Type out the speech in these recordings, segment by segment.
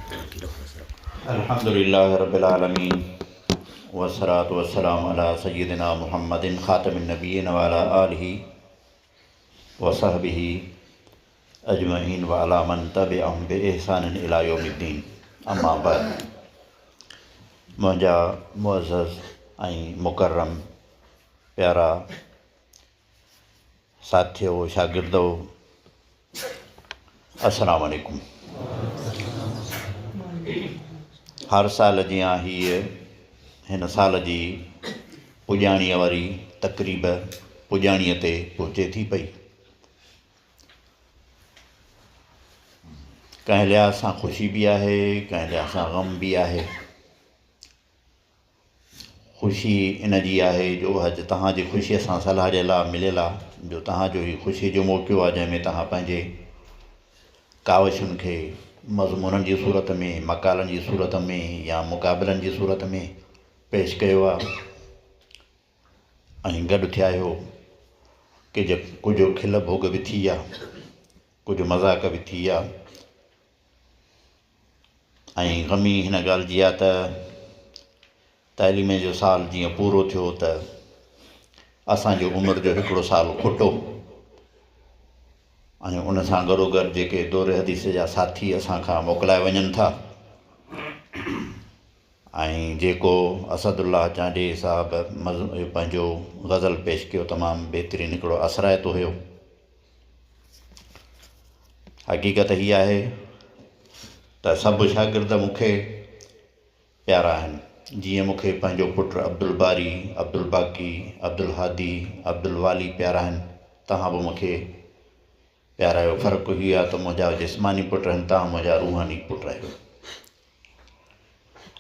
अल्हम्दुलिल्लाह रब्बिल आलमीन वस्सलातु वस्सलामु अला सय्यिदिना मुहम्मदिन खातमिन नबिय्यिन व अला आलिहि व सहबिहि अजमईन व अला मन तबिअहुम बि इहसानिन इला यौमिद्दीन। अम्मा बाद। मुंहिंजा मुअज़्ज़ज़ ऐं मुकर्रम प्यारा साथियो शागिर्दो, अस्सलामु अलैकुम। हर साल जीअं हीअ हिन साल जी पुॼाणीअ वारी तक़रीब पुॼाणीअ ते पहुचे थी पई। कंहिं लिहाज़ सां ख़ुशी बि आहे, कंहिं लिहाज़ सां ग़म बि आहे। ख़ुशी इन जी आहे जो अॼु तव्हांजी ख़ुशीअ सां सलाह जे लाइ मिलियल आहे, जो तव्हांजो ही ख़ुशी जो मौक़ो आहे जंहिंमें तव्हां पंहिंजे कावशुनि खे मज़मूननि जी सूरत में, मकालनि जी सूरत में या मुक़ाबलनि जी सूरत में पेश कयो आहे ऐं गॾु थिया आहियो कि कुझु खिल भोग बि थी आहे, कुझु मज़ाक बि थी आहे। ऐं ग़मी हिन ॻाल्हि जी आहे त तालीम जो साल जीअं पूरो थियो त असांजो उमिरि जो हिकिड़ो साल खुटो ऐं उन सां गॾोगॾु जेके दौरे हदीस जा साथी असांखां मोकिलाए वञनि था ऐं जेको असदुल्लाह चांडे साहिबु पंहिंजो ग़ज़ल पेश कयो, तमामु बहितरीनु हिकिड़ो असराइतो हुयो। हक़ीक़त हीअ आहे त सभु शागिर्द मूंखे प्यारा आहिनि। जीअं मूंखे पंहिंजो पुटु अब्दुल बारी, अब्दुल बाकी, अब्दुल हादी, अब्दुल वाली प्यारा आहिनि, तव्हां बि मूंखे प्यारा आहियो। फ़र्क़ु हीअ आहे त मुंहिंजा जिस्मानी पुट आहिनि, तव्हां मुंहिंजा रूहानी पुट आहियो।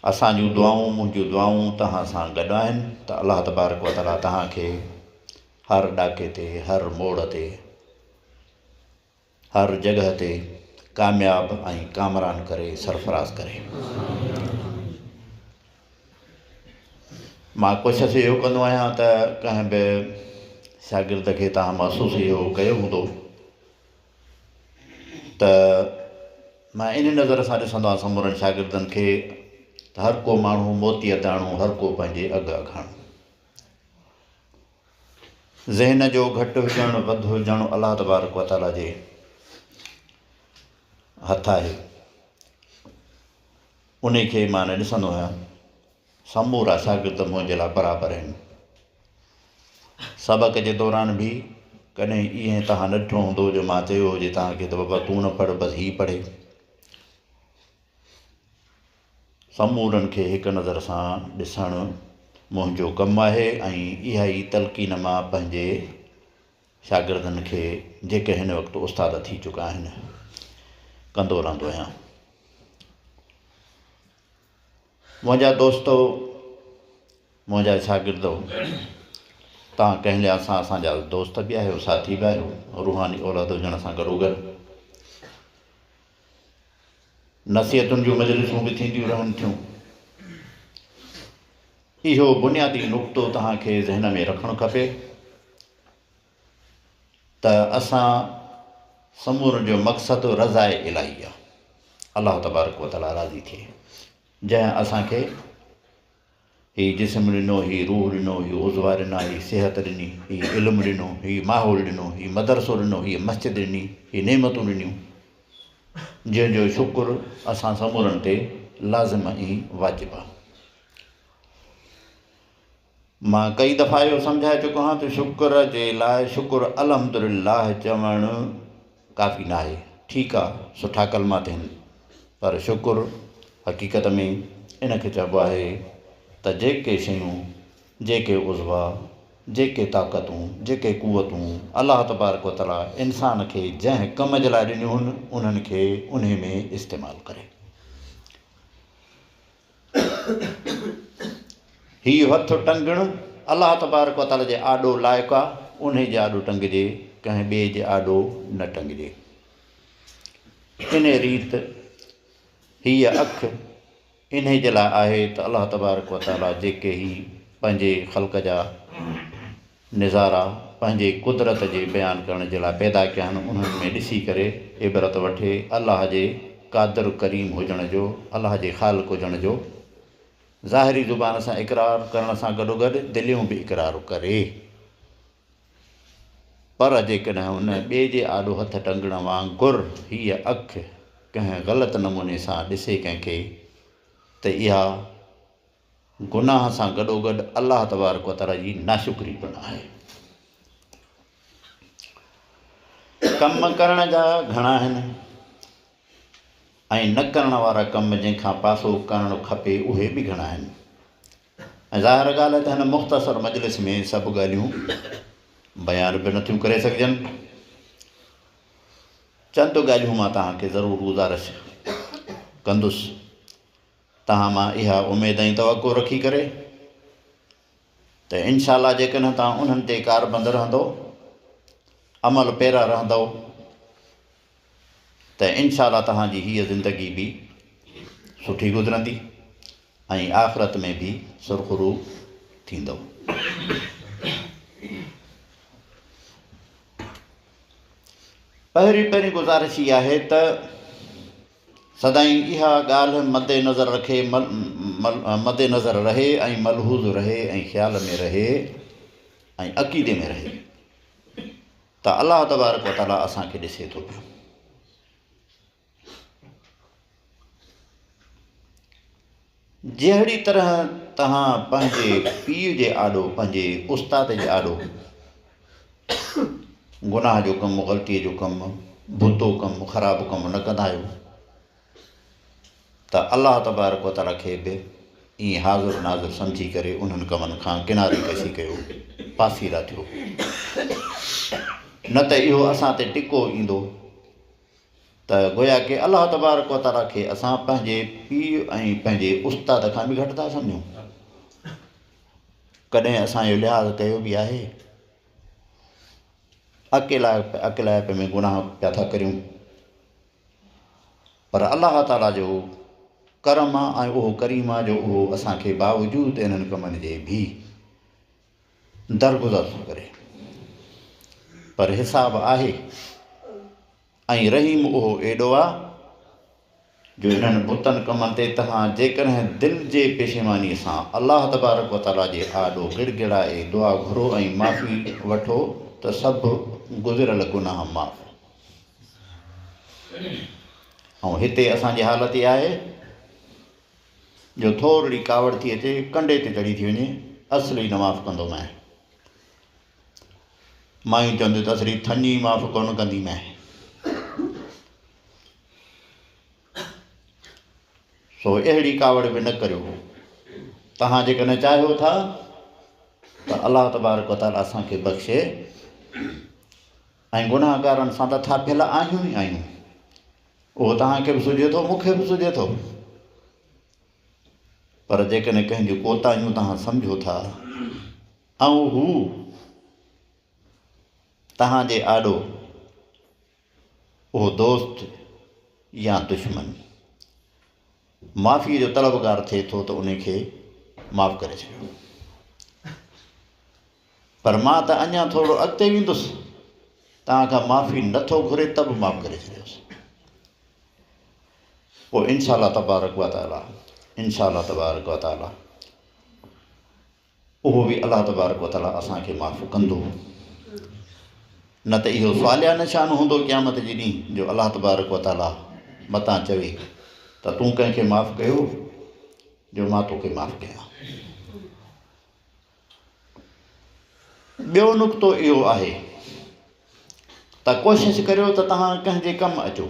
असांजूं दुआऊं, मुंहिंजूं दुआऊं तव्हां सां गॾु आहिनि त अलाह तबारक व तआला तव्हांखे हर ॾाके ते, हर मोड़ ते, हर जॻह ते कामयाबु ऐं कामरान करे, सरफराज़ करे। मां कोशिशि इहो कंदो आहियां त कंहिं बि शागिर्द खे तव्हां महसूसु इहो कयो हूंदो त मां इन नज़र सां ॾिसंदो आहियां समूरनि शागिर्दनि खे त हर को माण्हू मोतीअ दाणो, हर को पंहिंजे अघु अघाणो। ज़हन जो घटि हुजणु वधि हुजणु अलाह तबारक व तआला जे हथ आहे। उन खे मां न ॾिसंदो आहियां। समूरा शागिर्द मुंहिंजे लाइ बराबरि आहिनि। सबक़ जे दौरान बि कॾहिं ईअं तव्हां न ॾिठो हूंदो जो मां चयो हुजे तव्हांखे त बाबा तूं न पढ़, बसि हीउ पढ़े। समूरनि खे हिकु नज़र सां ॾिसणु मुंहिंजो कमु आहे ऐं इहा ई तलक़ीन मां पंहिंजे शागिर्दनि खे, जेके हिन वक़्तु उस्ताद थी चुका आहिनि, कंदो रहंदो आहियां। मुंहिंजा दोस्तो, मुंहिंजा शागिर्दो, तव्हां कंहिं लिहाज़ सां असांजा दोस्त बि आहियो, साथी बि आहियो, रूहानी औलाद हुजण सां गॾोगॾु नसीहतुनि जूं मजलिसूं बि थींदियूं रहनि थियूं। इहो बुनियादी नुक़्तो तव्हांखे ज़हन में रखणु खपे त असां समूरनि जो मक़सदु रज़ाए इलाही आहे, अलाह तबारक व तआला राज़ी थिए। जंहिं असांखे हीउ जिस्म ॾिनो, हीउ रूह ॾिनो, हीउ उज़वा ॾिना, हीउ सिहत ॾिनी, हीउ इल्मु ॾिनो, हीउ माहौल ॾिनो, हीउ मदरसो ॾिनो, हीउ मस्जिद ॾिनी, हीउ नेमतूं ॾिनियूं, जंहिंजो शुकुरु असां समूरनि ते लाज़िम ऐं वाजिबु आहे। मां कई दफ़ा इहो सम्झाए चुको आहियां त शुक्र जे लाइ शुक्र अल्हम्दुलिल्लाह चवणु काफ़ी न आहे। ठीकु आहे, सुठा कलमा थियनि, पर शुक्र हक़ीक़त में इन खे चइबो आहे त जेके शयूं, जेके उज़वा, जेके ताक़तूं, जेके कुवतूं अलाह तबारक व तआला इंसान खे जंहिं कम जे लाइ ॾिनियूं आहिनि उन्हनि खे उन में इस्तेमालु करे। हीउ हथु टंगणु अलाह तबारक व तआला जे आॾो लाइक़ु आहे, उन जे आॾो टंगिजे, कंहिं ॿिए जे आॾो न टंगिजे। इन रीति हीअ अखि इन जे लाइ आहे त अलाह तबारक व तआला जेके ही पंहिंजे ख़ल्क़ जा निज़ारा पंहिंजे कुदरत जे बयानु करण जे लाइ पैदा कया आहिनि, उन्हनि में ॾिसी करे इबरत वठे, अलाह जे क़ादिर करीम हुजण जो, अलाह जे ख़ालिक़ हुजण जो ज़ाहिरी ज़ुबान सां इक़रार करण सां गॾोगॾु दिलियूं बि इक़रार करे। पर जेकॾहिं हुन ॿिए जे आॾो हथ टंगण वांगुरु हीअ अखि कंहिं ग़लति नमूने सां ॾिसे कंहिंखे, त इहा गुनाह सां गॾोगॾु अलाह तबारक व तआला जी नाशुक्री पिणु आहे। कम करण जा घणा आहिनि ऐं न करण वारा कम जंहिंखां पासो करणु खपे उहे बि घणा आहिनि। ऐं ज़ाहिर ॻाल्हि आहे त हिन मुख़्तसर मजलिस में सभु ॻाल्हियूं बयान बि नथियूं करे सघजनि। चंद ॻाल्हियूं मां तव्हांखे ज़रूरु गुज़ारिश कंदुसि, तव्हां मां इहा उमेद ऐं तवक़ो रखी करे त इनशा अल्लाह जेकॾहिं तव्हां उन्हनि ते कारबंद रहंदो, अमल पैरा रहंदव, त इनशा अल्लाह तव्हांजी हीअ ज़िंदगी बि सुठी गुज़रंदी ऐं आख़िरत में बि सुरख़ुरू थींदव। पहिरीं गुज़ारिश इहा आहे त सदाईं इहा ॻाल्हि मद्देनज़र रहे ऐं मलहूज़ रहे ऐं ख़्याल में रहे ऐं अक़ीदे में रहे त अलाह तबारक व तआला असांखे ॾिसे थो पियो। जहिड़ी तरह तव्हां पंहिंजे पीउ जे आॾो, पंहिंजे उस्ताद जे आॾो गुनाह जो कमु, ग़लतीअ जो कमु, बुतो कमु, ख़राबु कमु न कंदा आहियो, त अलाह तबारक व तआला खे बि ईअं हाज़ुर नाज़ुर सम्झी करे उन्हनि कमनि खां किनारे कशी कयो, पासीरा थियो। न त इहो असां ते टिको ईंदो त गोया के अलाह तबारक व तआला खे असां पंहिंजे पीउ ऐं पंहिंजे उस्ताद खां बि घटि था सम्झूं। कॾहिं असांजो लिहाज़ कयो बि आहे? अकेलाइप में गुनाह पिया था करियूं, पर अलाह ताला जो करम आहे ऐं उहो करीम आहे जो उहो असांखे बावजूदि इन्हनि कमनि जे बि दरगुज़र थो करे। पर हिसाब आहे ऐं रहीम उहो एॾो आहे जो इन्हनि बुतनि कमनि ते तव्हां जेकॾहिं दिलि जे पेशेमानीअ सां अलाह तबारक व तआला जे आॾो गिड़गिड़ाए दुआ घुरो ऐं माफ़ी वठो त सभु गुज़िरियल गुनाह माफ़। ऐं हिते असांजी हालत इहा आहे जो थोरी कावड़ थी अचे, कंडे ते चढ़ी थी वञे, असली न माफ़ कंदो मैं। मायूं चवंदियूं त असली थञी माफ़ कोन कंदी मैं। सो अहिड़ी कावड़ बि न करियो। तव्हां जेकॾहिं चाहियो था त अलाह तबारक व तआला असांखे बख़्शे, ऐं गुनाहगारनि सां त थापियल आहियूं ई आहियूं, उहो तव्हांखे बि सुझे थो, मूंखे बि सुझे थो। पर जेकॾहिं कंहिंजूं कोताहियूं तव्हां सम्झो था ऐं हू तव्हांजे आॾो उहो दोस्त या दुश्मन माफ़ीअ जो तलबगार थिए थो त उनखे माफ़ करे छॾियो। पर मां त अञा थोरो अॻिते वेंदुसि, तव्हां खां माफ़ी नथो घुरे त बि माफ़ करे छॾियोसि। पोइ इनशा अल्लाह तबारक व तआला, इनशा अल्लाह तबारक व तआला उहो बि अलाह तबारक व तआला असांखे माफ़ कंदो। न त इहो सवालिया निशान हूंदो क़यामत जे ॾींहुं जो अलाह तबारक व तआला मतां चवे त तूं कंहिंखे माफ़ कयो जो मां तोखे माफ़ कयां। ॿियो नुक़्तो इहो आहे त कोशिशि करियो त तव्हां कंहिंजे कमु अचो।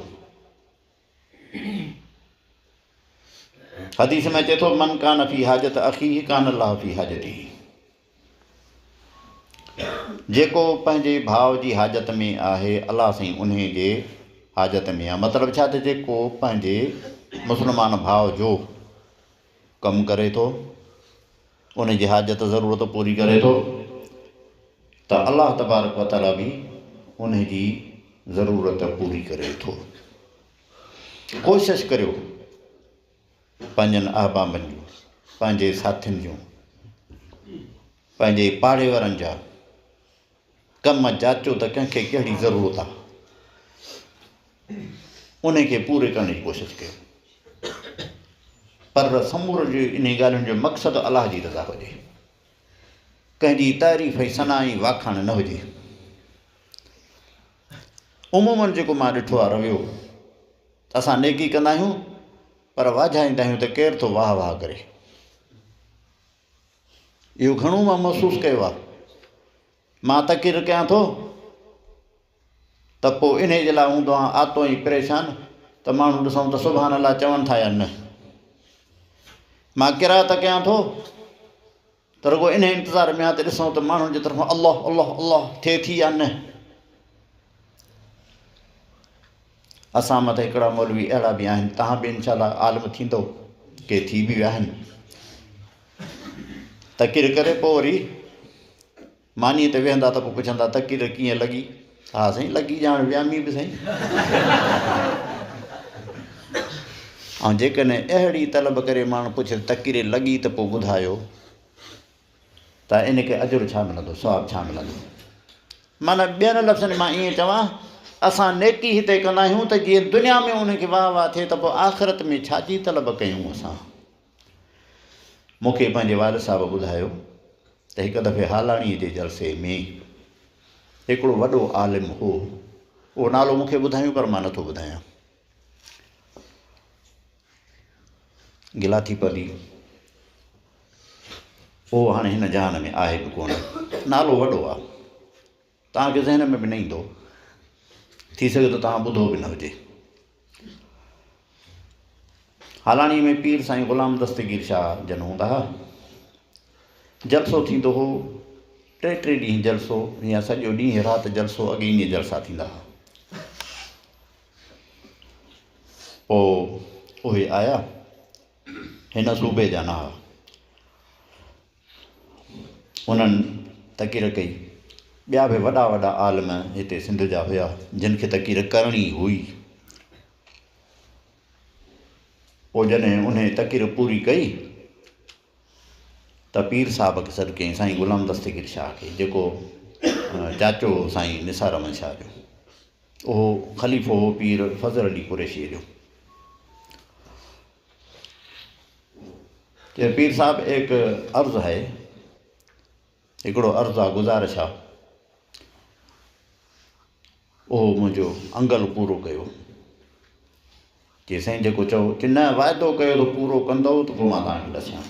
हदीस में चए थो मन कान फी हाजत अखी कान अल्लाह फी हाजती। जेको पंहिंजे भाउ जी हाजत में आहे, अलाह साईं उन जे हाजत में आहे। मतिलबु छा त जेको पंहिंजे मुस्लमान भाउ जो कमु करे थो, उन जी हाजत ज़रूरत पूरी करे थो, त अलाह तबारक व तआला बि उन जी ज़रूरत पूरी करे थो। कोशिशि करियो पंहिंजनि अहबाबनि जूं, पंहिंजे साथियुनि जूं, पंहिंजे पाड़े वारनि जा कम जाचो त कंहिंखे कहिड़ी ज़रूरत आहे। उन खे पूरे करण जी कोशिशि कयो, पर समूर जो इन ॻाल्हियुनि जो मक़सदु अलाह जी रज़ा हुजे, कंहिंजी तारीफ़ ऐं सनाई वाखाण न हुजे। उमूमन जेको मां ॾिठो आहे रवियो, असां नेकी कंदा आहियूं पर वाझाईंदा आहियूं त केरु थो वाह वाह करे। इहो घणो मां महसूसु कयो आहे। मां तक़रीर कयां थो त पोइ इन जे लाइ हूंदो आहे आतो ई परेशान त माण्हू ॾिसूं त सुभाणे अलाह चवनि था या न। मां किरात कयां थो त रुॻो इन इंतज़ार में आहे त ॾिसूं त माण्हुनि जे तरफ़ां अलाह अलाह अलाह थिए थी या न। असां मथे हिकिड़ा मौलवी अहिड़ा बि आहिनि, तव्हां बि इनशाला आलिम थींदो, के थी बि विया आहिनि, तक़रीर करे पोइ वरी मानीअ ते वेहंदा त पोइ पुछंदा तक़रीर कीअं लॻी। हा साईं लॻी ॼाण वियामी बि साईं। ऐं जेकॾहिं अहिड़ी तलब करे माण्हू पुछे तक़रीर लॻी त पोइ ॿुधायो त इनखे अजुर छा मिलंदो, सवाबु छा मिलंदो। माना ॿियनि लफ़्ज़नि मां ईअं चवां, असां नेकी हिते कंदा आहियूं त जीअं दुनिया में उनखे वाह वाह थिए त पोइ आख़िरत में छाजी तलब कयूं असां। मूंखे पंहिंजे वालिद साहिबु ॿुधायो त हिकु दफ़े हालाणीअ जे जलसे में हिकिड़ो वॾो आलिम हो, उहो नालो मूंखे ॿुधायूं पर मां नथो ॿुधायां, गिलाथी पली, उहो हाणे हिन जहान में आहे बि कोन, नालो वॾो आहे, तव्हांखे ज़हन में बि न ईंदो, थी सघे थो तव्हां ॿुधो बि न हुजे। हालाणीअ में पीर साईं ग़ुलाम दस्तगीर शाह जन हूंदा हुआ। जलसो थींदो हो, 3 ॾींहं जलसो या सॼो ॾींहुं राति जलसो, अॻे ईअं जलसा थींदा हुआ। पोइ उहे आया, हिन सूबे जा न हुआ, उन्हनि तक़रीर कई। ॿिया बि वॾा वॾा आलिम हिते सिंध जा हुआ जिन खे तक़रीर करणी हुई। पोइ जॾहिं उन तक़रीर पूरी कई त पीर साहिब खे सॾु कयईं, साईं ग़ुलाम दस्तगीर शाह खे, जेको चाचो साईं निसार अहमद शाह जो, उहो ख़लीफ़ो हो पीर फज़ल अली कुरैशीअ जो। चए पीर साहिब एक अर्ज़ु है, हिकिड़ो अर्ज़ु आहे, गुज़ारिश आहे, उहो मुंहिंजो अंगल पूरो कयो। चए साईं जेको चओ, कि न वाइदो कयो त पूरो कंदो त पोइ मां तव्हांखे ॾसां।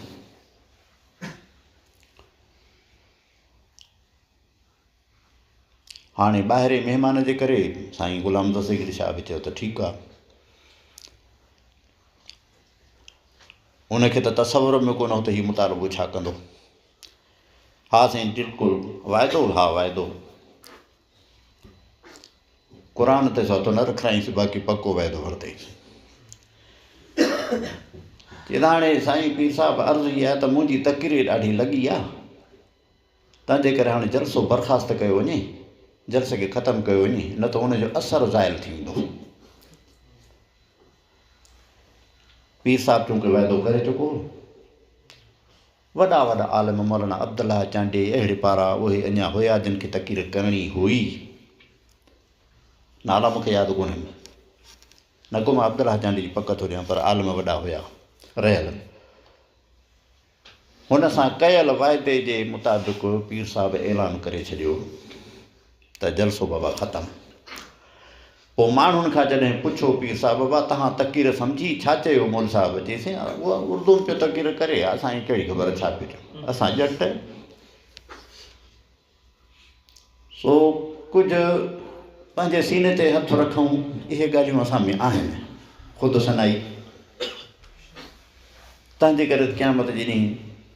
हाणे ॿाहिरि महिमान जे करे साईं ग़ुलाम दस्तगीर शाह बि चयो त ठीकु आहे। उनखे त तसवुर में कोन हो त हीउ मुतालबो छा कंदो। हा साईं बिल्कुलु वाइदो, हा वाइदो, क़ुर ते सौ न रखाईंसि, बाक़ी पको वाइदो वरितईंसि। चवंदा हाणे साईं पीर साहिबु अर्ज़ु इहा आहे त मुंहिंजी तक़रीर ॾाढी लॻी आहे, तंहिंजे करे हाणे जलसो बर्ख़ास्त कयो वञे, जलसे खे ख़तमु कयो वञे, न त हुनजो असरु ज़ाइल थी वेंदो। पीर साहिबु चूंकि वाइदो करे चुको, वॾा वॾा आलिम मौलाना अब्दुल्लाह चांडे अहिड़े पारां उहे अञा हुया जिन खे तक़रीर करणी हुई, नाला मूंखे यादि कोन्हनि, न को मां अब्दुल्लाह चांडे जी पक थो ॾियां, पर आलिम वॾा हुया रहियल। हुन सां कयल वाइदे जे मुताबिक़ पीर साहिबु ऐलान करे छॾियो त जलसो बाबा ख़तमु। पोइ माण्हुनि खां जॾहिं पुछो पीर साहिबु बाबा तव्हां तक़रीर सम्झी, छा चयो मौल साहिबु? चईसीं उहा उर्दू में पियो तक़रीर करे, असांखे कहिड़ी ख़बर छा पियो चयो, असां ॼट। सो कुझु पंहिंजे सीने ते हथु रखूं, इहे ॻाल्हियूं असां में आहिनि, ख़ुदि सनाई। तंहिंजे करे क़यामत जे ॾींहुं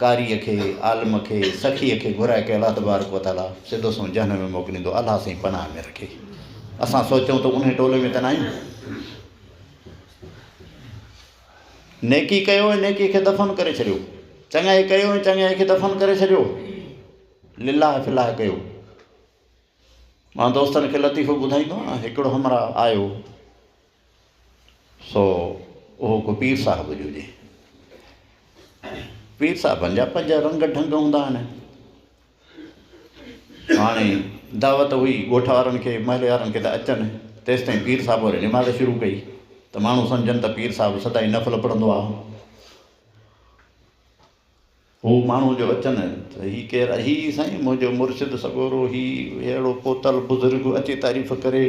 कारीअ खे, आलिम खे, सखीअ खे घुराए करे अलाह तबारक व तआला सिधो सो जहन्नम में मोकिलींदो। अलाह साईं पनाह में रखे। असां सोचूं त उन टोले में त न आहियूं। नेकी कयो ऐं नेकी खे दफ़न करे छॾियो, चङाई कयो ऐं चङाई खे दफ़न करे छॾियो, लिलाह फिलाह कयो। मां दोस्तनि खे लतीफ़ो ॿुधाईंदो आहियां, हिकिड़ो हमरा आयो, सो उहो को पीर साहिब जो हुजे। पीर साहिबनि जा 5 रंग ढंग हूंदा आहिनि। हाणे दावत हुई ॻोठ वारनि खे, महले वारनि खे त अचनि, तेसिताईं पीर साहिब वरी निमाज़ शुरू कई। त माण्हू सम्झनि त पीर साहिबु सदाई नफ़ल पढ़ंदो आहे। हू माण्हू जो अचनि त हीउ केरु, हीउ साईं मुंहिंजो मुर्शिद सॻोरो, हीउ अहिड़ो पोतल बुज़ुर्ग अचे तारीफ़ करे,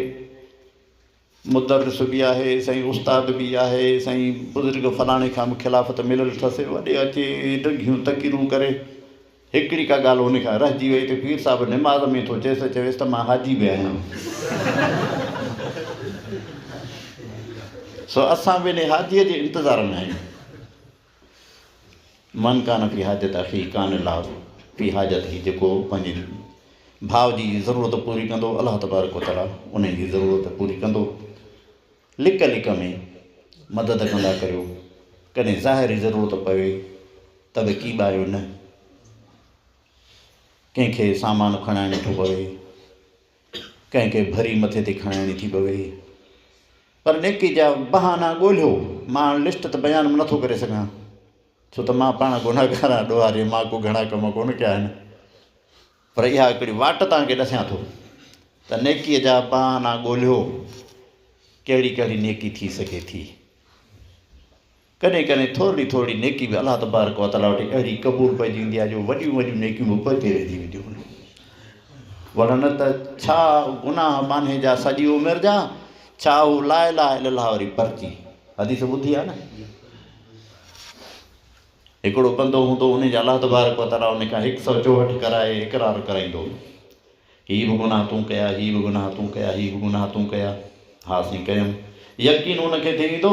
मुदर्रिस बि आहे साईं, उस्ताद बि आहे साईं, बुज़ुर्ग फलाणे खां खिलाफ़त मिलियल अथसि, वॾे अचे ॾिघियूं तकीरूं करे। हिकिड़ी का ॻाल्हि उन खां रहिजी वई त पीर साहिबु निमाज़ में थो चएसि त मां हाजी बि आहियां। सो असां बि इन हाजीअ जे इंतज़ार में आहियूं। मन कान फी हाजत अखी कान लाभ फी हाजत ही, जेको पंहिंजे भाउ जी ज़रूरत पूरी कंदो अलाह तबारक व तआला उन जी ज़रूरत पूरी कंदो। लिक लिक में मदद कंदा करियो, कॾहिं ज़ाहिरी ज़रूरत पवे त बि की ॿायो न, कंहिंखे सामान खणाइण थो पवे, कंहिंखे भरी मथे ते खणाइणी थी पवे, पर नेकी जा बहाना ॻोल्हियो। मां लिस्ट त बयान नथो करे सघां, छो त मां पाण गुनाहगार आहियां, ॾोहारी मां को घणा कम कोन कया आहिनि, पर इहा हिकिड़ी वाट तव्हांखे ॾसां थो त नेकीअ जा बहाना ॻोल्हियो, कहिड़ी कहिड़ी नेकी थी सघे थी। कॾहिं कॾहिं थोरी थोरी नेकी बि अलाह तबारक व तआला वटि अहिड़ी क़बूल पइजी वेंदी आहे जो वॾियूं वॾियूं नेकियूं बि पोइ रहिजी वेंदियूं आहिनि। वरन त छा गुनाह बाने जा सॼी उमिरि जा, छा हू ला इलाहा इल्लल्लाह वारी पर्ची, हदीस ॿुधी आहे न। हिकिड़ो बंदो हूंदो, उन जा अलाह तबारक व तआला उन खां 164 कराए इक़रार कराईंदो, हीअ बि गुनाह तूं कया, हीअ बि गुनाह तूं कया, हीअ बि गुनाह तूं कया। हा साईं कयुमि। यकीन उनखे थी वेंदो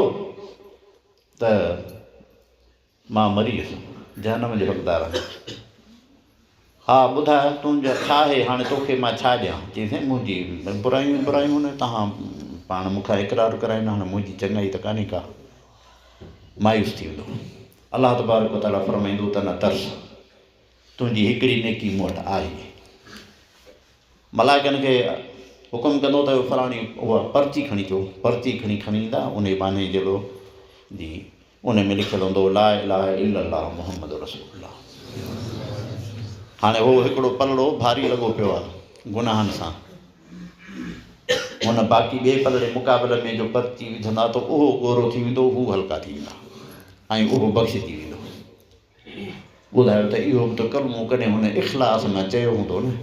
त मां मरी वियुसि, जहनम जो हक़दारु आहियां। हा ॿुधाए तुंहिंजा छा आहे, हाणे तोखे मां छा ॾियां? चई साईं मुंहिंजी बुरायूं बुरायूं न, तव्हां पाण मूंखां इक़रार कराईंदा, हाणे मुंहिंजी चङाई त कान्हे का। मायूस थी वेंदो। अलाह तबारक व तआला फरमाईंदो त न तरस, तुंहिंजी हिकिड़ी नेकी मूं वटि आहे। मलाइकनि खे हुकुम कंदो त फलाणी उहा पर्ची खणी अचो, पर्ची खणी ईंदा, उन बहाने जहिड़ो जी उन में लिखियलु हूंदो ला इलाहा इल्लल्लाह मुहम्मद रसूलुल्लाह। हाणे उहो हिकिड़ो पलड़ो भारी लॻो पियो आहे गुनाहनि सां, हुन बाक़ी ॿिए पलड़े मुक़ाबले में जो पर्ची विझंदा त उहो ॻोरो थी वेंदो, हू हल्का थी वेंदा ऐं उहो बख़्शिजी वेंदो। ॿुधायो त इहो बि त कलमो कॾहिं हुन इख़लास में चयो हूंदो न।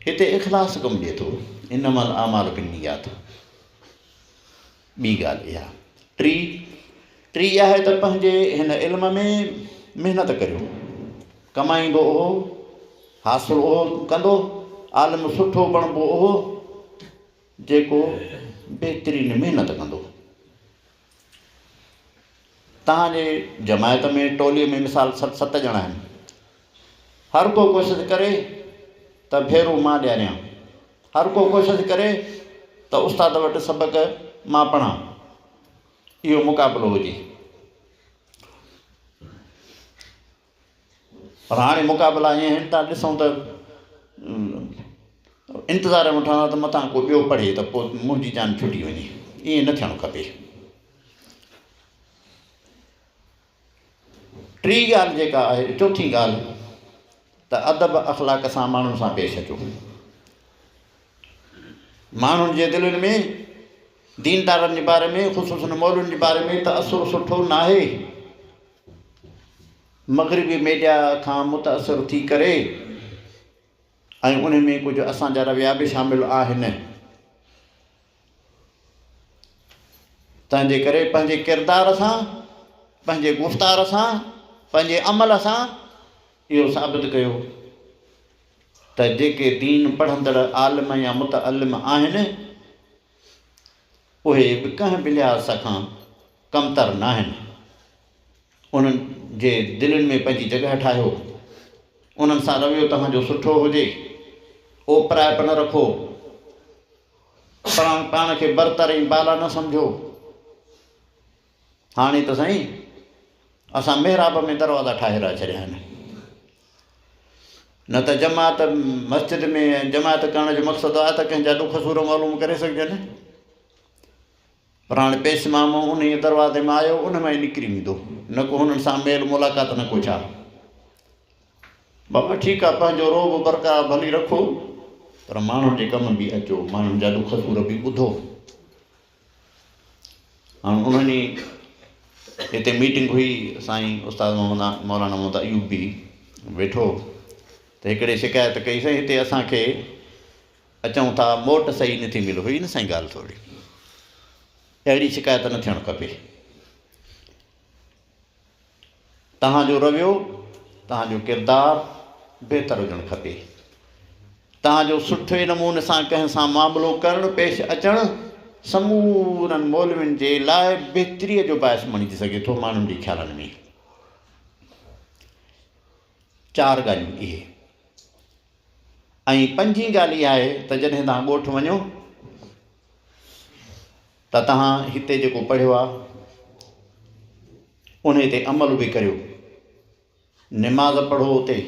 हिते इख़लास कमु ॾिए थो, इनमल आमाल बिन्नियात। ॿी ॻाल्हि इहा। टी आहे त पंहिंजे हिन इल्म में महिनत करियो, कमाईंदो उहो, हासिलु उहो कंदो, आलिम सुठो बणिबो उहो जेको बहितरीन महिनत कंदो। तव्हांजे जमायत में टोलीअ में मिसाल 7 ॼणा आहिनि, हर को कोशिशि करे त भेरो मां ॾियारियां, हर को कोशिशि करे त उस्ताद वटि सबक़ मां पढ़ां, इहो मुक़ाबिलो हुजे। पर हाणे मुक़ाबिला ईअं आहिनि, तव्हां ॾिसूं त इंतज़ार में वठंदा त मथां को ॿियो पढ़े त पोइ मुंहिंजी जान छुटी वञे, ईअं न थियणु खपे। टी ॻाल्हि जेका आहे, चौथी ॻाल्हि त अदब अख़लाक सां माण्हुनि सां पेश अचो। माण्हुनि जे दिलनि में दीनदारनि जे बारे में, ख़ुसूसन मौलवियुनि जे बारे में तअसुरु सुठो न आहे। मग़रिबी मीडिया खां मुतासिर थी करे ऐं उन में कुझु असांजा रविया बि शामिलु आहिनि। तंहिंजे करे पंहिंजे किरदार सां, पंहिंजे गुफ़्तार सां, पंहिंजे अमल सां इहो साबित कयो त जेके दीन पढ़ंदड़ आलिम या मुतअल्लिम आहिनि उहे बि कंहिं बि लिहाज़ खां कमतर न आहिनि। उन्हनि जे दिलनि में पंहिंजी जॻह ठाहियो, उन्हनि सां रवैयो तव्हांजो सुठो हुजे, ओपराइप न रखो, पाण खे बरतर ऐं बाला न सम्झो। हाणे त साईं असां महिराब में दरवाज़ा ठाहे रहिया छॾिया आहिनि, न त जमात मस्जिद में जमात करण जो मक़सदु आहे त कंहिंजा दुख सूर मालूम करे सघजनि। पर हाणे पेश मामो उन दरवाज़े में आयो, उन में ई निकिरी वेंदो, न को हुननि सां मेल मुलाक़ात न को छा। बाबा ठीकु आहे, पंहिंजो रोब बरक़रार भली रखो, पर माण्हुनि जे कम बि अचो, माण्हुनि जा दुख सूर बि ॿुधो। हाणे उन्हनि हिते मीटिंग हुई, साईं उस्ताद मौलाना मोहम्मद अयूब बि वेठो, त हिकिड़े शिकायत कई साईं हिते असांखे अचूं था मोट सही नथी मिले। हुई न साईं ॻाल्हि थोरी, अहिड़ी शिकायत न थियणु खपे। तव्हांजो रवैयो, तव्हांजो किरदारु बहितर हुजणु खपे। तव्हांजो सुठे नमूने सां कंहिं सां मामिलो करणु, पेश अचणु समूरनि मौलवियुनि जे लाइ बहितरीअ जो बाहिस बणी सघे थो माण्हुनि जे ख़्यालनि में। 4 ॻाल्हियूं इहे। ऐं 5हीं ॻाल्हि इहा आहे त जॾहिं तव्हां ॻोठु वञो त तव्हां हिते जेको पढ़ियो आहे उन ते अमल बि करियो। निमाज़ पढ़ो उते,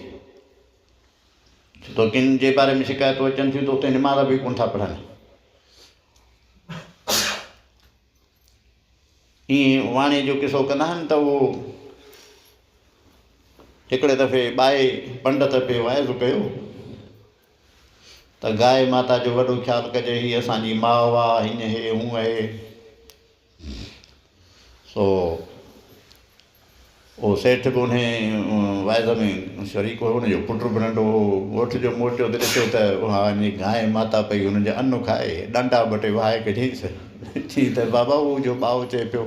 छो त किन जे बारे में शिकायतूं अचनि थियूं त उते निमाज़ बि कोन था पढ़नि। ईअं वाणे जो किसो कंदा आहिनि त उहो हिकिड़े दफ़े ॿाए पंडित पियो वाइज़ कयो त गाए माता जो वॾो ख़्यालु कजे, हीअ असांजी माउ आहे, हीअं हे हूअं आहे। सो उहो सेठ बि उन वाइज़ में शरीक हो, हुनजो पुटु बि नंढो हो। ॻोठ जो मोटियो त ॾिठो त हा गांइ माता पई हुनजो अनु खाए, डंडा ॿ टे वाहे के चई त बाबा उहो जो ॿाओ चए पियो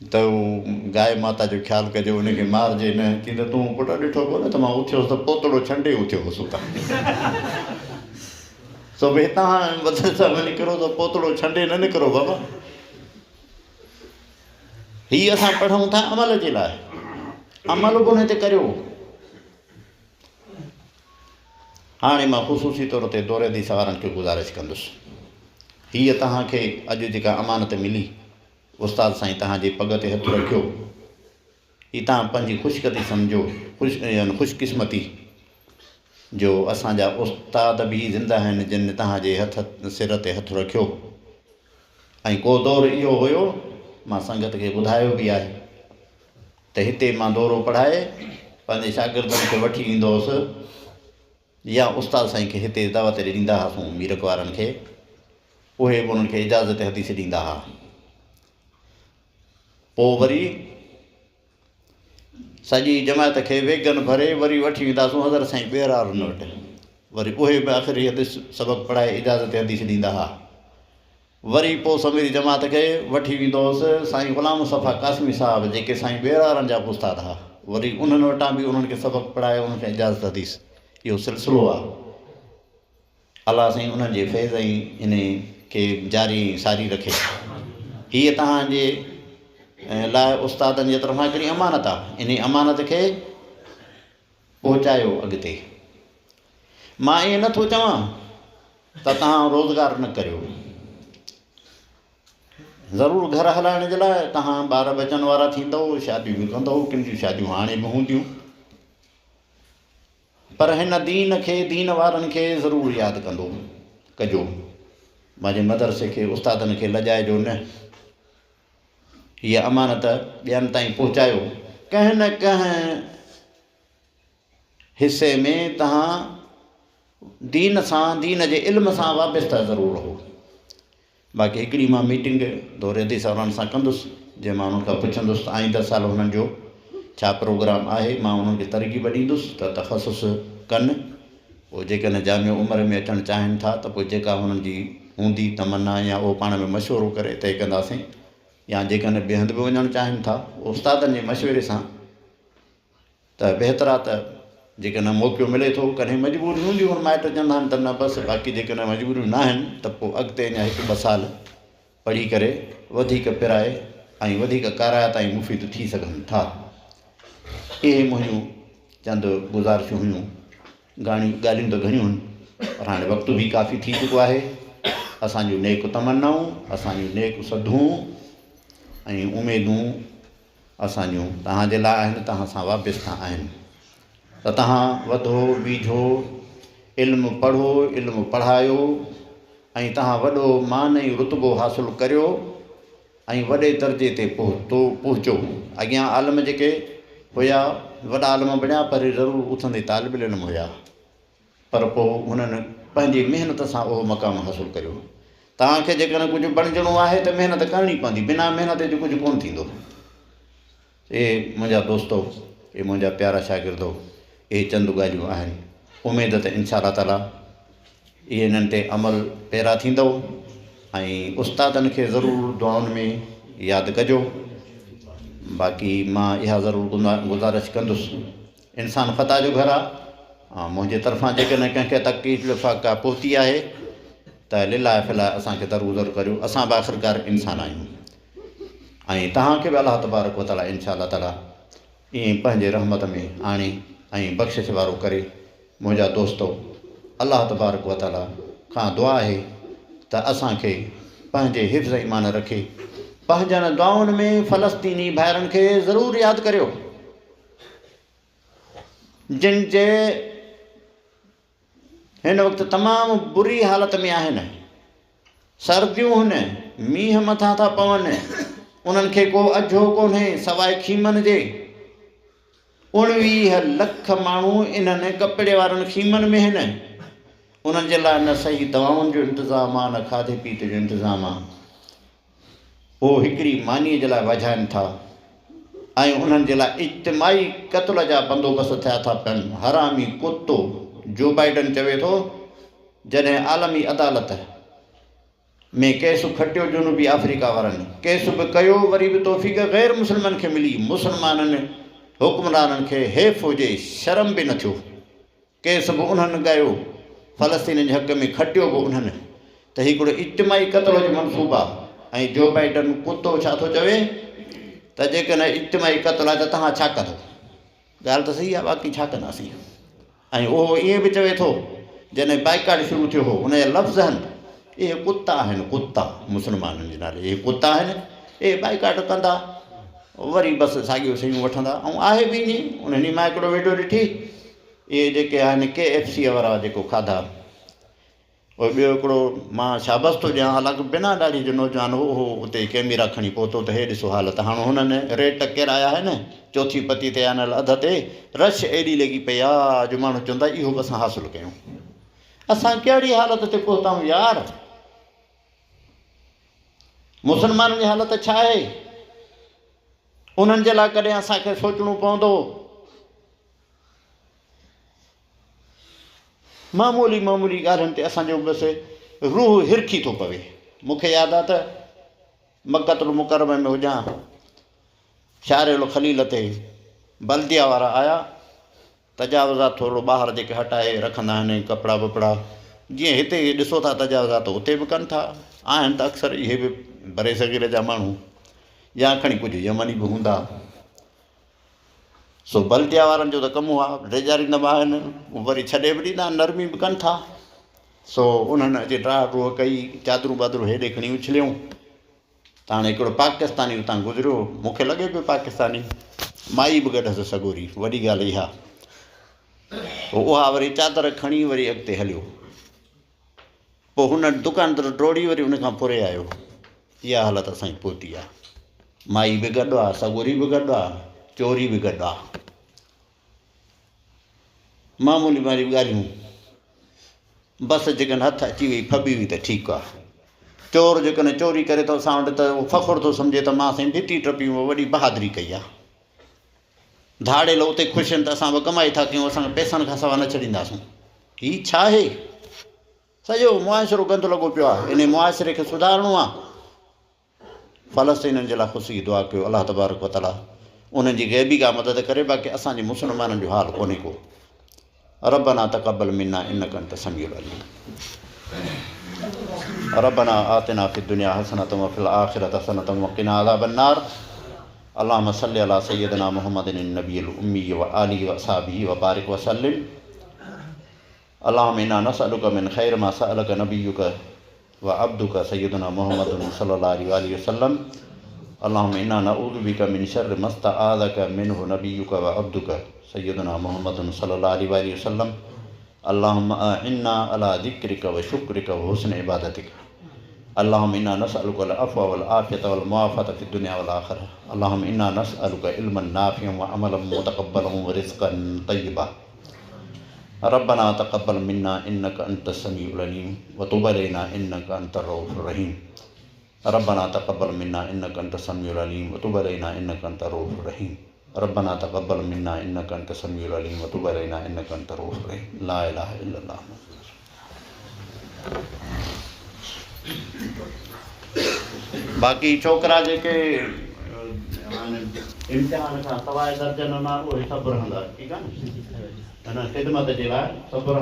त उहो गांइ माता जो ख़्यालु कजे, उनखे मारिजे न। चई त तूं पुटु ॾिठो कोन त मां उथियुसि त पोतड़ो छंडे उथियो हुउसि उतां। सो भई तव्हां मदद सां निकिरो त पोतड़ो छंडे न निकिरो बाबा। हीअ असां पढ़ूं था अमल जे लाइ, अमल बि उन ते करियो। हाणे मां ख़ुशूसी तौर ते दौरे हदीस वारनि खे गुज़ारिश कंदुसि, हीअ तव्हांखे अॼु जेका अमानत मिली, उस्ताद साईं तव्हांजे पग ते हथु रखियो, हीअ तव्हां पंहिंजी ख़ुशकदी सम्झो, ख़ुशकिस्मती जो असांजा उस्ताद बि ज़िंदा आहिनि जिन तव्हांजे सिर ते हथु रखियो। ऐं को दौरु इहो हुयो, मां संगत खे ॿुधायो बि आहे त हिते मां दौरो पढ़ाए पंहिंजे शागिर्दनि खे वठी ईंदो हुउसि या उस्ताद साईं खे हिते दावत ॾींदा हुआसीं मीरक वारनि खे, उहे बि उन्हनि खे इजाज़त हदीस ॾींदा हुआ। पोइ वरी सॼी जमायत खे वेगन भरे वरी वठी वेंदासीं हज़रत साईं ॿेरारनि वटि, वरी उहे बि आख़िरी हदीस सबक़ु पढ़ाए इजाज़त हदीस ॾींदा हुआ। वरी पोइ समीरी जमात खे वठी वेंदो हुउसि साईं ग़ुलाम मुस्तफ़ा कासमी साहिबु, जेके साईं ॿेरारनि जा उस्ताद हुआ, वरी उन्हनि वटां बि उन्हनि खे सबक़ु पढ़ाए उन्हनि खे इजाज़त हदीस। इहो सिलसिलो आहे। अलाह साईं उन्हनि जे फैज़ ऐं इन खे जारी सारी रखे। हीअ तव्हांजे लाइ उस्तादनि जे तरफ़ां हिकिड़ी अमानत आहे, इन अमानत खे पहुचायो अॻिते। मां ईअं नथो चवां त तव्हां रोज़गार न करियो, ज़रूरु घर हलाइण जे लाइ तव्हां ॿार बचनि वारा थींदव, शादियूं बि कंदव, किन जूं शादियूं हाणे बि हूंदियूं, पर हिन दीन खे, दीन वारनि खे ज़रूरु यादि कजो। मुंहिंजे मदरसे खे, उस्तादनि खे लॼाइजो न। हीअ अमानत ॿियनि ताईं पहुचायो। कंहिं न कंहिं हिसे में तव्हां दीन सां, दीन जे इल्म सां वाबस्ता ज़रूरु रहो। बाक़ी हिकिड़ी मां मीटिंग दौरे हदीस वारनि सां कंदुसि, जंहिं मां उन्हनि खां पुछंदुसि त आईंदह साल हुननि जो छा प्रोग्राम आहे। मां उन्हनि खे तरक़ीब ॾींदुसि त तख़सुस कनि। पोइ जेकॾहिं जामिया उमिरि में अचणु चाहिनि था त पोइ जेका हुननि जी हूंदी तमन्ना या उहो पाण में मशवरो करे तइ कंदासीं, या जेकॾहिं ॿिए हंधि बि वञणु चाहिनि था उस्तादनि जे मशवरे सां त बहितर आहे। त जेकॾहिं मौक़ो मिले थो, कॾहिं मजबूरी हूंदियूं आहिनि, माइट चवंदा आहिनि त न बसि, बाक़ी जेकॾहिं मजबूरियूं न आहिनि त पोइ अॻिते अञा 1-2 साल पढ़ी करे वधीक पिराए ऐं वधीक काराया ताईं मुफ़ीद थी सघनि था। इहे मुंहिंजूं चंद गुज़ारिशूं हुयूं। ॻाल्हियूं त घणियूं आहिनि, पर हाणे वक़्तु बि काफ़ी थी चुको आहे। असांजूं नेक तमन्नाऊं, असांजूं नेक सधूं ऐं उमेदूं असांजूं तव्हांजे लाइ आहिनि, तव्हां सां वाबस्ता आहिनि। त तव्हां वधो बीठो, इल्मु पढ़ो, इल्मु पढ़ायो ऐं तव्हां वॾो मान ऐं रुतबो हासिलु करियो ऐं वॾे दर्जे ते पहुचो। अॻियां आलम जेके हुया, वॾा आलम बणिया, पर ज़रूरु उथंदे तालिब इल्म हुया, पर पोइ हुननि पंहिंजी महिनत सां उहो मक़ाम हासिलु करियो। तव्हांखे जेकॾहिं कुझु बणिजणो आहे त महिनत करणी पवंदी, बिना महिनत जे कुझु कोन्ह थींदो। हे मुंहिंजा दोस्तो, हे मुंहिंजा प्यारा शागिर्दो, इहे चंद ॻाल्हियूं आहिनि। उमेद त इंशा अल्लाह ताला इहे इन्हनि ते अमल पैरा थींदो ऐं उस्तादनि खे ज़रूरु दुआउनि में यादि कजो। बाक़ी मां इहा ज़रूरु गुज़ारिश कंदुसि, इंसानु ख़ता जो घरु आहे। मुंहिंजे तरफ़ां जेकॾहिं कंहिंखे तकलीफ़ का पहुती आहे त लिलाए फिलाए असांखे दरूज़र करियो, असां बि आख़िरकार इंसान आहियूं। ऐं तव्हांखे बि अलाह तबारक व तआला इंशा अल्लाह ताला ईअं पंहिंजे रहमत में आणे ऐं बख़्शिश वारो करे। मुंहिंजा दोस्तो, अलाह तबारक व तआला खां दुआ आहे त असांखे पंहिंजे हिफ़्ज़ ईमान रखे। पंहिंजनि दुआउनि में फ़लस्तीनी भाइरनि खे ज़रूरु यादि करियो, जिन जे हिन वक़्तु तमामु बुरी हालत में आहिनि। सर्दियूं हुन, मींहं मथां था पवनि, उन्हनि खे को अझो कोन्हे सवाइ खीमनि जे। 19 लख माण्हू इन्हनि कपिड़े वारनि खीमनि में आहिनि। उन्हनि जे लाइ न सही दवाउनि जो इंतिज़ामु आहे, न खाधे पीते जो इंतिज़ामु आहे। उहो हिकिड़ी मानीअ जे लाइ वॼाइनि था ऐं उन्हनि जे लाइ इज्तिमाही क़त्ल जा बंदोबस्त थिया था पियनि। हरामी कुतो जो बाइडन चवे थो, जॾहिं आलमी अदालत में केस खटियो जनूबी अफ्रीका वारनि, केस बि कयो, वरी बि तौफ़ीक़ ग़ैर मुस्लिमनि खे मिली। मुस्लमाननि हुक्मराननि खे हेफ़ हुजे, शर्म बि न थियो। केस बि उन्हनि कयो, फ़लस्तीन जे हक़ में खटियो बि उन्हनि। त हिकिड़ो इज्तिमाही क़त्ल जो मनसूबा ऐं जो बाइडन कुतो छा थो चवे त जेकॾहिं इज्तिमाही क़त्ल आहे त तव्हां छा कंदो? ॻाल्हि त सही आहे, बाक़ी छा कंदासीं। ऐं उहो ईअं बि चवे थो, जॾहिं बाइकाट शुरू थियो हो, उनजा लफ़्ज़ आहिनि, इहे कुता आहिनि, कुता मुस्लमाननि जे नाले इहे कुता आहिनि, इहे बाइकाट कंदा, वरी बसि साॻियूं शयूं वठंदा। ऐं आहे बि नी, उन ॾींहुं मां हिकिड़ो वीडियो ॾिठी, इहे जेके आहिनि KFC वारा जेको खाधा, उहो ॿियो हिकिड़ो मां शाबस थो ॾियां, हालांकि बिना ॾाढी जो नौजवान हो उते कैमरा खणी पहुतो त हे ॾिसो हालत। हाणे हुननि रेट किराया आहिनि, चौथी पती ते आनल अध ते रश एॾी लॻी पई आहे जो माण्हू चवंदा इहो बि असां हासिलु कयूं। असां कहिड़ी हालत ते पहुताऊं यार? मुस्लमाननि जी हालत छा आहे? उन्हनि जे लाइ कॾहिं असांखे सोचणो पवंदो। मामूली ॻाल्हियुनि ते असांजो बसि रूह हिरखी थो पवे। मूंखे यादि आहे त मक्कतुल मुकरमा में हुजां, शारिल ख़लील ते बल्दिया वारा आया, तजावुज़ात थोरो ॿाहिरि जेके हटाए रखंदा आहिनि कपिड़ा वपड़ा, जीअं हिते ॾिसो था तजावुज़ात उते बि कनि था। आहिनि त अक्सर इहे बि बरे सग़ीर जा माण्हू, या खणी कुझु यमनी बि हूंदा। सो बल्दिया वारनि जो त कमु आहे, ॾेजारींदा बि आहिनि, वरी छॾे बि ॾींदा, नरमी बि कनि था। सो उन्हनि अॼु ड्राह ड्रूह कई, चादरूं बादरूं हेॾे खणी उछलियूं। त हाणे हिकिड़ो पाकिस्तानी उतां गुज़रियो, मूंखे लॻे पियो पाकिस्तानी, माई बि गॾुसि सॻोरी, वॾी ॻाल्हि इहा। उहा वरी चादर खणी वरी अॻिते हलियो, पोइ हुन दुकान ते डोड़ी वरी उनखां पुरे आयो। इहा हालत असांजी पहुती आहे। माई बि गॾु आहे, सॻोरी बि गॾु आहे, चोरी बि गॾु आहे। मामूली ॻाल्हियूं, बसि जेकॾहिं हथु अची वई फबी हुई त ठीकु आहे। चोर जेकॾहिं चोरी करे थो असां वटि त उहो फ़ख़ुरु थो सम्झे त मां साईं भिती टपी वॾी बहादुरी कई आहे। धाड़ेल उते ख़ुशि आहिनि त असां बि कमाई था कयूं, असांखे पैसनि खां सवाइ न छॾींदासूं। हीउ छा आहे? सॼो मुआशिरो गंदु लॻो पियो आहे। इन मुआशिरे खे सुधारणो आहे। फ़लस्तीननि जे लाइ ख़ुशी दुआ कयो, अलाह तबारक व तआला उन्हनि जी ग़ैबी का मदद करे। बाक़ी असांजे मुस्लमाननि जो हाल कोन्हे को। रब्बना तक़ब्बल मिन्ना इन्नका अंत समीउल अलीम। रब्बना आतिना फिद दुनिया हसनतम व फिल आखिरति हसनतम व क़िना अज़ाबन्नार। अल्लाहुम्मा सल्लि अला सय्यिदिना मुहम्मदिन नबिय्यिल उम्मी व आलिहि व असहाबिहि व बारिक व सल्लिम। अल्लाहुम्मा इन्ना नसअलुका मिन खैरि मा सअलका नबियुका व अब्दुका सय्यिदुना मुहम्मदुन सल्लल्लाहु अलैहि वसल्लम। अल्लाहुम्मा इन्ना नऊज़ु बिका मिन शर्रि मा इस्तआज़का मिन्हु नबियुका व अब्दुका सय्यिदुना मुहम्मदुन सल्लल्लाहु अलैहि वसल्लम। अल्लाहुम्मा इन्ना अला ज़िक्रिका व शुक्रिका व हुस्नि इबादतिका। अल्लाहुम्मा इन्ना नसअलुका अल अफ़्व वल आफ़ियत वल मुआफ़ात फ़िद दुनिया वल आख़िरह। अल्लाहुम्मा इन्ना नसअलुका इल्मन नाफ़िअन व अमलन मुतक़ब्बलन व रिज़्क़न तय्यबा। रब्बना तक़ब्बल मिन्ना इन्नका अंतस समीउल अलीम व तुब अलैना इन्नका अंतर रऊफुर रहीम। रब्बना तक़ब्बल मिन्ना इन्नका अंतस समीउल अलीम व तुब अलैना इन्नका अंतर रऊफुर रहीम। रब्बना तक़ब्बल मिन्ना इन्नका अंतस समीउल अलीम व तुब अलैना इन्नका अंतर रऊफुर रहीम। ला इलाहा इल्लल्लाह। बाक़ी छोकिरा जेके इम्तिहान खां सवाइ दर्जन न उहे सभु रहंदा, ठीकु आहे न, हिन ख़िदमत जे लाइ सभु